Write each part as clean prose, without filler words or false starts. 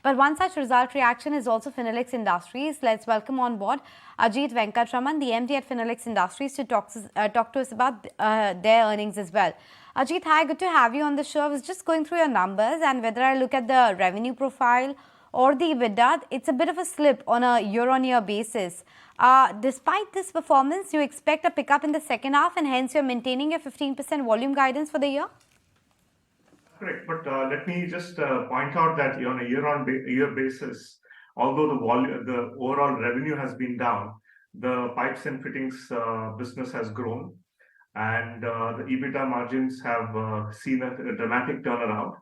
But one such result reaction is also Finolex Industries. Let's welcome on board Ajit Venkataraman, the MD at Finolex Industries, to talk to us about their earnings as well. Ajit, hi, good to have you on the show. I was just going through your numbers, and whether I look at the revenue profile or the EBITDA, it's a bit of a slip on a year-on-year basis. Despite this performance, you expect a pickup in the second half, and hence you're maintaining your 15% volume guidance for the year? Correct, but let me just point out that on a year-on-year basis, although the overall revenue has been down, the pipes and fittings business has grown, and the EBITDA margins have seen a dramatic turnaround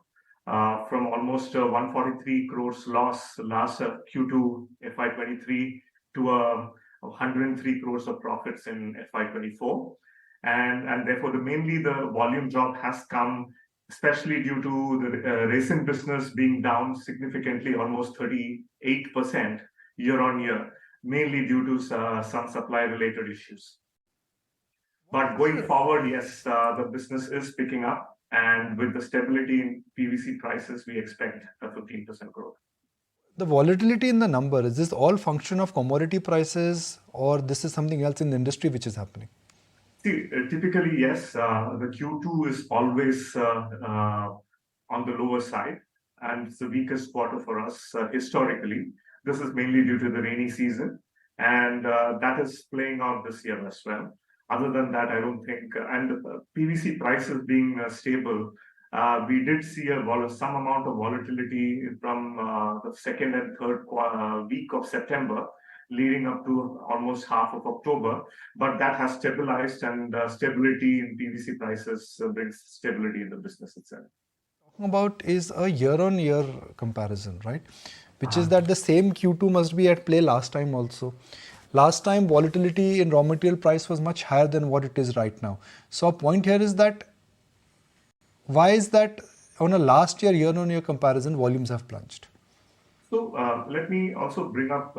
from almost 143 crores loss last Q2 FY23 to 103 crores of profits in FY24, and therefore mainly the volume drop has come especially due to the resin business being down significantly, almost 38% year on year, mainly due to some supply-related issues. But going forward, yes, the business is picking up, and with the stability in PVC prices, we expect a 15% growth. The volatility in the number, is this all function of commodity prices, or this is something else in the industry which is happening? See, typically, yes, the Q2 is always on the lower side, and it's the weakest quarter for us historically. This is mainly due to the rainy season, and that is playing out this year as well. Other than that, I don't think, and PVC prices being stable, we did see some amount of volatility from the second and third week of September, leading up to almost half of October, but that has stabilized, and stability in PVC prices brings stability in the business itself. Talking about is a year-on-year comparison, right? Which is that the same Q2 must be at play last time also. Last time, volatility in raw material price was much higher than what it is right now. So a point here is that, why is that on a last year-on-year comparison, volumes have plunged? So let me also bring up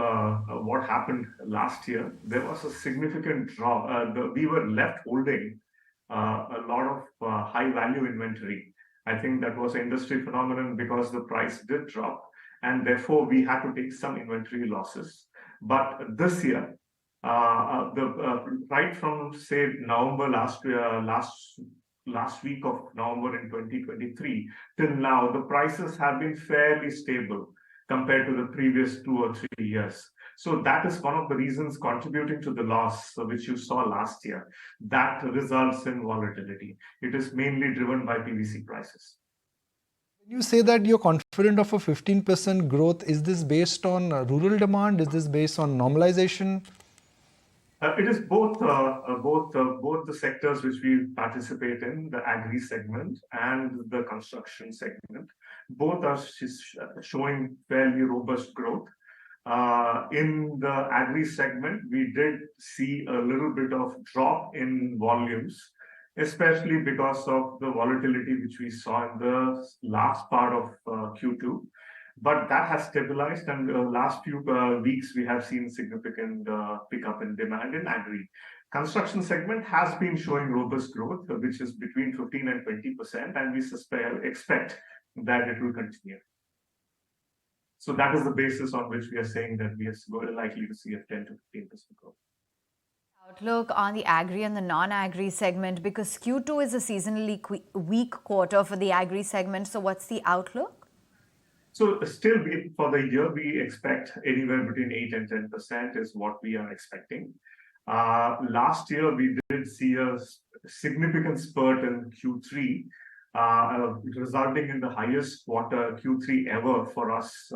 what happened last year. There was a significant drop. We were left holding a lot of high-value inventory. I think that was an industry phenomenon because the price did drop, and therefore we had to take some inventory losses. But this year, right from say November last week of November in 2023 till now, the prices have been fairly stable compared to the previous 2 or 3 years. So that is one of the reasons contributing to the loss which you saw last year. That results in volatility. It is mainly driven by PVC prices. When you say that you're confident of a 15% growth, is this based on rural demand? Is this based on normalization? It is both the sectors which we participate in, the agri segment and the construction segment. Both are showing fairly robust growth. In the agri segment, we did see a little bit of drop in volumes, especially because of the volatility which we saw in the last part of Q2. But that has stabilized, and the last few weeks we have seen significant pickup in demand in agri. Construction segment has been showing robust growth, which is between 15 and 20%, and we expect that it will continue. So that is the basis on which we are saying that we are likely to see a 10 to 15% growth. Outlook on the agri and the non-agri segment, because Q2 is a seasonally weak quarter for the agri segment. So what's the outlook? So still, for the year, we expect anywhere between 8 and 10% is what we are expecting. Last year, we did see a significant spurt in Q3, resulting in the highest quarter Q3 ever for us.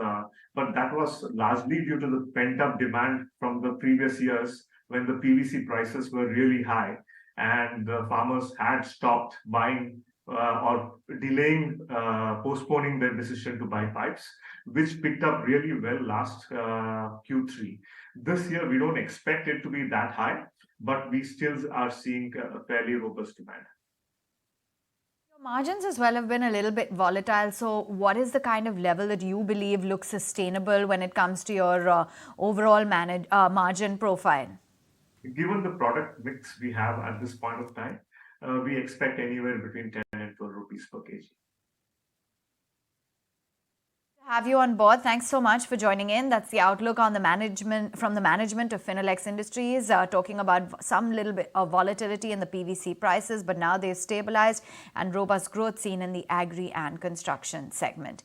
But that was largely due to the pent-up demand from the previous years when the PVC prices were really high and the farmers had stopped buying or delaying, postponing their decision to buy pipes, which picked up really well last Q3. This year, we don't expect it to be that high, but we still are seeing a fairly robust demand. Margins as well have been a little bit volatile. So what is the kind of level that you believe looks sustainable when it comes to your overall margin profile? Given the product mix we have at this point of time, we expect anywhere between 10 and 12 rupees per kg. Have you on board. Thanks so much for joining in. That's the outlook on the management from the management of Finolex Industries, talking about some little bit of volatility in the PVC prices, but now they've stabilized and robust growth seen in the agri and construction segment.